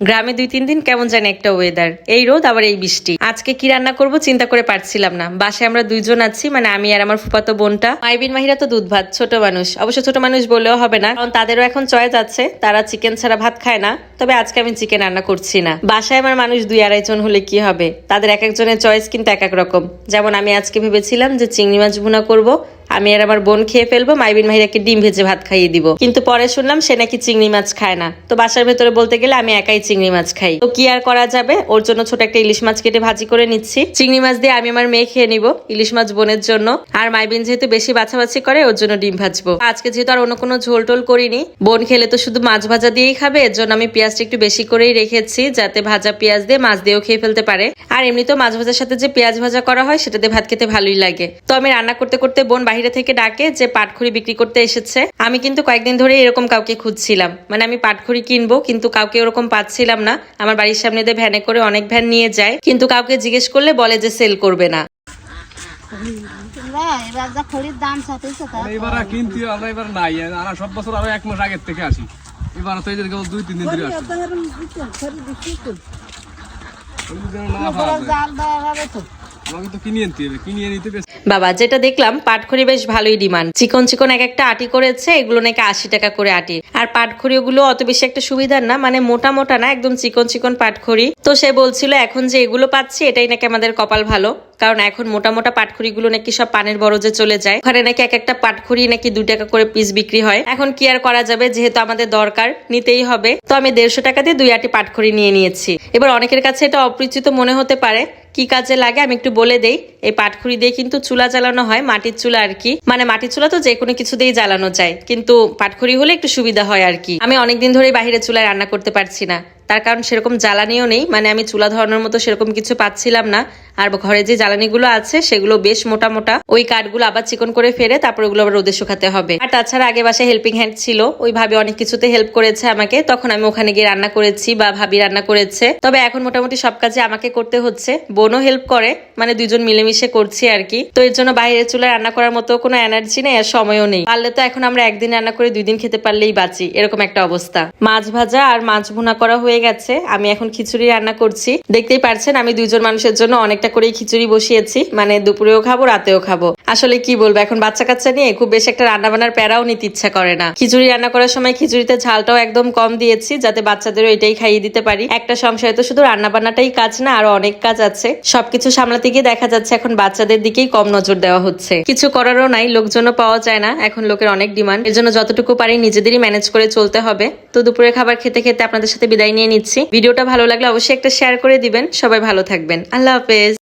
গ্রামে 2-3 দিন কেমন জানি একটা ওয়েদার, এই রোদ আবার এই বৃষ্টি। আজকে কি রান্না করব চিন্তা করে পারছিলাম না। বাসায় আমরা দুইজন আছি, মানে আমি আর আমার ফুফাতো বোনটা। মাইবিন মাহিরা তো দুধ ভাত, ছোট মানুষ। অবশ্য ছোট মানুষ বললেও হবে না, কারণ তাদেরও এখন চয়েস আছে, তারা চিকেন ছাড়া ভাত খায় না। তবে আজকে আমি চিকেন রান্না করছি না। বাসায় আমার মানুষ 2-2.5 জন হলে কি হবে, তাদের এক একজনের চয়েস কিন্তু এক এক রকম। যেমন আমি আজকে ভেবেছিলাম যে চিংড়ি মাছ ভুনা করব, আমি আর আমার বোন খেয়ে ফেলবো, মাইবিন মাহিরাকে ডিম ভেজে ভাত খাইয়ে দিব। কিন্তু পরে শুনলাম সে নাকি চিংড়ি মাছ খায় না। তো বাসার ভেতরে বলতে গেলে আমি একাই চিংড়ি মাছ খাই। তো কি আর করা যাবে, ওর জন্য ছোট একটা ইলিশ মাছ কেটে ভাজি করে নিচ্ছি। চিংড়ি মাছ দিয়ে আমি আমার মেয়ে খেয়ে নিব, ইলিশ মাছ বোনের জন্য। আর মাইবিন যেহেতু বেশি বাছাবাছি করে, ওর জন্য ডিম ভাজবো। আজকে যেহেতু আর অন্য কোনো ঝোল টোল করিনি, বোন খেলে তো শুধু মাছ ভাজা দিয়েই খাবে, এর জন্য আমি পেঁয়াজটা একটু বেশি করেই রেখেছি, যাতে ভাজা পেঁয়াজ দিয়ে মাছ দিয়েও খেয়ে ফেলতে পারে। আর এমনিতেও মাছ ভাজার সাথে যে পেঁয়াজ ভাজা করা হয়, সেটা দিয়ে ভাত খেতে ভালোই লাগে। তো আমি রান্না করতে করতে বোন বাইরে থেকে ডাকে যে পাটখড়ি বিক্রি করতে এসেছে। আমি কিন্তু কয়েকদিন ধরে এরকম কাউকে খুঁজছিলাম, মানে আমি পাটখড়ি কিনবো, কিন্তু কাউকে ওরকম পাচ্ছিলাম না। আমার বাড়ির সামনে দিয়ে ভ্যানে করে অনেক ভ্যান নিয়ে যায়, কিন্তু কাউকে জিজ্ঞেস করলে বলে যে সেল করবে না। সব বছর আরো 1 মাস আগের থেকে আসি, এবার তো এদের 2-3 দিন ধরে আসি। বাবা, যেটা দেখলাম পাটখড়ি বেশ ভালোই ডিমান্ড। চিকন চিকন এক একটা আটি করেছে, এগুলো নাকি 80 টাকা করে আটি। আর পাটখড়ি ওগুলো অত বেশি একটা সুবিধার না, মানে মোটা মোটা না, একদম চিকন চিকন পাটখড়ি। তো সে বলছিল এখন যে এগুলো পাচ্ছি এটাই নাকি আমাদের কপাল ভালো, কারণ এখন মোটা মোটা পাটখড়ি গুলো নাকি সব পানের বরজে চলে যায়। ওখানে নাকি এক একটা পাটখড়ি নাকি 2 টাকা করে পিস বিক্রি হয়। এখন কি আর করা যাবে, যেহেতু আমাদের দরকার, নিতেই হবে। তো আমি 150 টাকা দিয়ে 2 আটি পাটখড়ি নিয়ে নিয়েছি। এবার অনেকের কাছে এটা অপরিচিত মনে হতে পারে, কি কাজে লাগে আমি একটু বলে দেই। এই পাটখড়ি দিয়ে কিন্তু চুলা জ্বালানো হয়, মাটির চুলা আর কি। মানে মাটির চুলা তো যে কোনো কিছু দিয়েই জ্বালানো যায়, কিন্তু পাটখড়ি হলে একটু সুবিধা হয় আর কি। আমি অনেকদিন ধরেই বাইরে চুলায় রান্না করতে পারছি না, তার কারণ সেরকম জ্বালানিও নেই, মানে আমি চুলা ধরানোর মতো সেরকম কিছু পাচ্ছিলাম না। আর ঘরে যে জ্বালানিগুলো আছে সেগুলো বেশ মোটা মোটা, ওই কাঠগুলো আবার চিকন করে ফেলে তারপর ওগুলো আবার রোদে শুকাতে হবে। আর তাছাড়া আগে বাসায় হেল্পিং হ্যান্ড ছিল, ওই ভাবি অনেক কিছুতে হেল্প করেছে আমাকে, তখন আমি ওখানে গিয়ে রান্না করেছি বা ভাবি রান্না করেছে। তবে এখন মোটামুটি সব কাজে আমাকে করতে হচ্ছে, বোনও হেল্প করে, মানে দুজন মিলেমিশে করছি আর কি। তো এর জন্য বাইরের চুলায় রান্না করার মতো কোনো এনার্জি নেই আর সময়ও নেই। পারলে তো এখন আমরা একদিন রান্না করে 2 দিন খেতে পারলেই বাঁচি, এরকম একটা অবস্থা। মাছ ভাজা আর মাছ ভুনা করা হয়ে গেছে, আমি এখন খিচুড়ি রান্না করছি। দেখতেই পারছেন আমি 2 জন মানুষের জন্য অনেকটা করেই খিচুড়ি বসিয়েছি, মানে দুপুরেও খাবো রাতেও খাবো। আসলে কি বলবো, এখন বাচ্চা কাচ্চা নিয়ে খুব বেশি একটা রান্না বান্নার প্যারাও নিতে ইচ্ছা করে না। খিচুড়ি রান্না করার সময় খিচুড়িতে ঝালটাও একদম কম দিয়েছি, যাতে বাচ্চাদেরও এটাই খাইয়ে দিতে পারি। একটা সংসারে তো শুধু রান্না বান্নাটাই কাজ না, আরো অনেক কাজ আছে। সবকিছু সামলাতে গিয়ে দেখা যাচ্ছে এখন বাচ্চাদের দিকেই কম নজর দেওয়া হচ্ছে। কিছু করারও নাই, লোকজনও পাওয়া যায় না, এখন লোকের অনেক ডিমান্ড। এর জন্য যতটুকু পারি নিজেদেরই ম্যানেজ করে চলতে হবে। তো দুপুরের খাবার খেতে খেতে আপনাদের সাথে বিদায় নিয়ে নিচ্ছি। ভিডিওটা ভালো লাগলে অবশ্যই একটা শেয়ার করে দিবেন। সবাই ভালো থাকবেন, আল্লাহ হাফেজ।